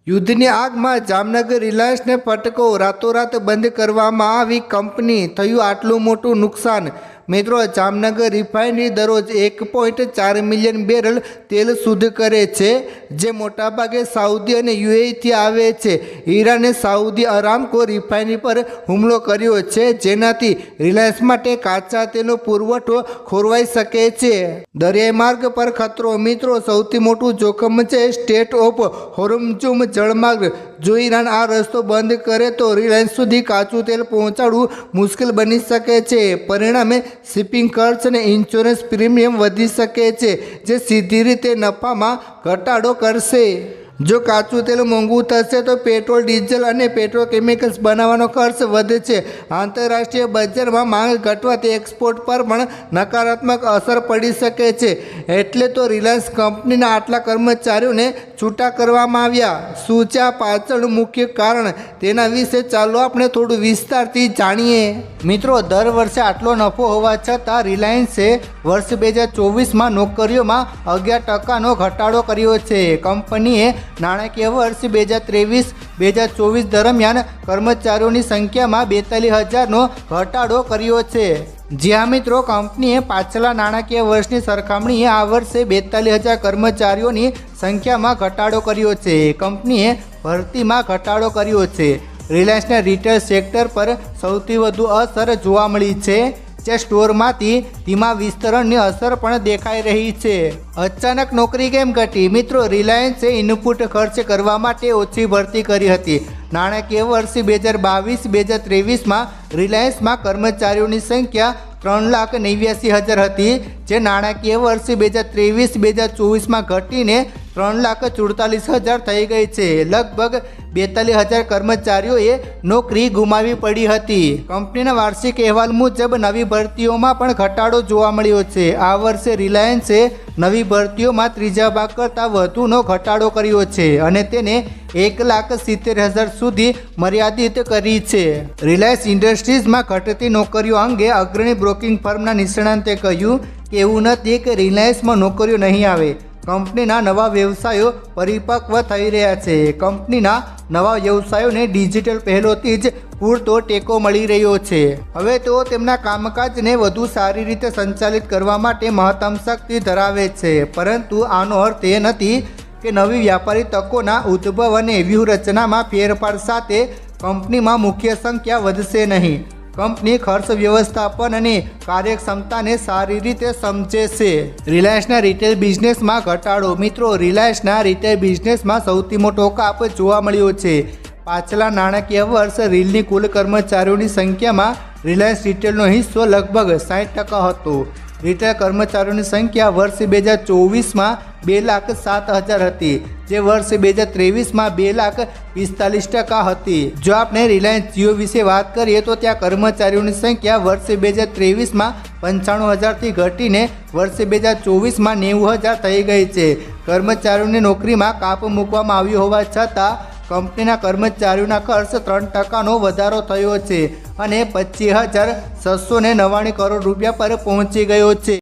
યુદ્ધની આગમાં જામનગર રિલાયન્સને ફટકો, રાતોરાત બંધ કરવામાં આવી કંપની, થયું આટલું મોટું નુકસાન। મિત્રો, જામનગર રિફાઇનરી દરરોજ 1.4 મિલિયન બેરલ તેલ શુદ્ધ કરે છે, જે મોટાભાગે સાઉદી અને યુએઈથી આવે છે। ઈરાને સાઉદી અરામકો રિફાઇનરી પર હુમલો કર્યો છે, જેનાથી રિલાયન્સ માટે કાચા તેલનો પુરવઠો ખોરવાઈ શકે છે। દરિયાઈ માર્ગ પર ખતરો। મિત્રો, સૌથી મોટું જોખમ છે સ્ટેટ ઓફ હોર્મુઝ જળમાર્ગ। જો ઈરાન આ રસ્તો બંધ કરે તો રિલાયન્સ સુધી કાચું તેલ પહોંચાડવું મુશ્કેલ બની શકે છે। પરિણામે શિપિંગ ખર્ચ અને ઇન્સ્યોરન્સ પ્રીમિયમ વધી શકે છે, જે સીધી રીતે નફામાં ઘટાડો કરશે। જો કાચું તેલ મોંઘું થશે તો પેટ્રોલ, ડીઝલ અને પેટ્રોકેમિકલ્સ બનાવવાનો ખર્ચ વધશે। આંતરરાષ્ટ્રીય બજારમાં માંગ ઘટવાથી એક્સપોર્ટ પર પણ નકારાત્મક અસર પડી શકે છે। એટલે તો રિલાયન્સ કંપનીના આટલા કર્મચારીઓને છૂટા કરવામાં આવ્યા। શું છે આ પાછળનું મુખ્ય કારણ? તેના વિશે ચાલો આપણે થોડું વિસ્તારથી જાણીએ। મિત્રો, દર વર્ષે આટલો નફો હોવા છતાં રિલાયન્સે વર્ષ 2024માં નોકરીઓમાં 11% ઘટાડો કર્યો છે। કંપનીએ નાણાકીય વર્ષ 2023-2024 દરમિયાન કર્મચારીઓની સંખ્યામાં 42,000નો ઘટાડો કર્યો છે। જ્યાં મિત્રો, કંપનીએ પાછલા નાણાકીય વર્ષની સરખામણીએ આ વર્ષે 42,000 કર્મચારીઓની સંખ્યામાં ઘટાડો કર્યો છે। કંપનીએ ભરતીમાં ઘટાડો કર્યો છે। રિલાયન્સના રિટેલ સેક્ટર પર સૌથી વધુ અસર જોવા મળી છે, જે સ્ટોરમાંથી ધીમા વિસ્તરણની અસર પણ દેખાઈ રહી છે। અચાનક નોકરી કેમ ઘટી? મિત્રો, રિલાયન્સે ઇનપુટ ખર્ચ કરવા માટે ઓછી ભરતી કરી હતી। નાણાકીય વર્ષ 2022-2023માં રિલાયન્સમાં કર્મચારીઓની સંખ્યા 3,89,000 હતી, જે નાણાકીય વર્ષ 2023-2024માં ઘટીને 3,44,000 થઈ ગઈ છે। લગભગ 42,000 કર્મચારીઓએ નોકરી ગુમાવી પડી હતી। કંપનીના વાર્ષિક અહેવાલ મુજબ નવી ભરતીઓમાં પણ ઘટાડો જોવા મળ્યો છે। આ વર્ષે રિલાયન્સે નવી ભરતીઓમાં ત્રીજા ભાગ કરતાં વધુનો ઘટાડો કર્યો છે અને તેને 1,70,000 સુધી મર્યાદિત કરી છે। રિલાયન્સ ઇન્ડસ્ટ્રીઝમાં ઘટતી નોકરીઓ અંગે અગ્રણી બ્રોકિંગ ફર્મના નિષ્ણાંતે કહ્યું કે એવું નથી કે રિલાયન્સમાં નોકરીઓ નહીં આવે। કંપનીના નવા વ્યવસાયો પરિપક્વ થઈ રહ્યા છે। કંપનીના નવા વ્યવસાયોને ડિજિટલ પહેલોથી જ પૂરતો ટેકો મળી રહ્યો છે। હવે તેઓ તેમના કામકાજને વધુ સારી રીતે સંચાલિત કરવા માટે મહત્તમ શક્તિ ધરાવે છે, પરંતુ આનો અર્થ એ નથી કે નવી વ્યાપારી તકોના ઉદ્ભવ અને વ્યૂહરચનામાં ફેરફાર સાથે કંપનીમાં મુખ્ય સંખ્યા વધશે નહીં। કંપની ખર્ચ વ્યવસ્થાપન અને કાર્યક્ષમતાને સારી રીતે સમજે છે। રિલાયન્સના રિટેલ બિઝનેસમાં ઘટાડો। મિત્રો, રિલાયન્સના રિટેલ બિઝનેસમાં સૌથી મોટો કાપ જોવા મળ્યો છે। પાછલા નાણાકીય વર્ષ રીલની કુલ કર્મચારીઓની સંખ્યામાં રિલાયન્સ રિટેલનો હિસ્સો લગભગ 60% હતો। રિટેલ કર્મચારીઓની સંખ્યા વર્ષ 2024માં 2,07,000 હતી, જે વર્ષ 2023માં 2,45% હતી। જો આપણે રિલાયન્સ જીઓ વિશે વાત કરીએ તો ત્યાં કર્મચારીઓની સંખ્યા વર્ષ 2023માં 95,000થી ઘટીને વર્ષ 2024માં 90,000 થઈ ગઈ છે। કર્મચારીઓની નોકરીમાં કાપ મૂકવામાં આવ્યો હોવા છતાં કંપનીના કર્મચારીઓના ખર્ચ 3%નો વધારો થયો છે અને 25,699 કરોડ રૂપિયા પર પહોંચી ગયો છે।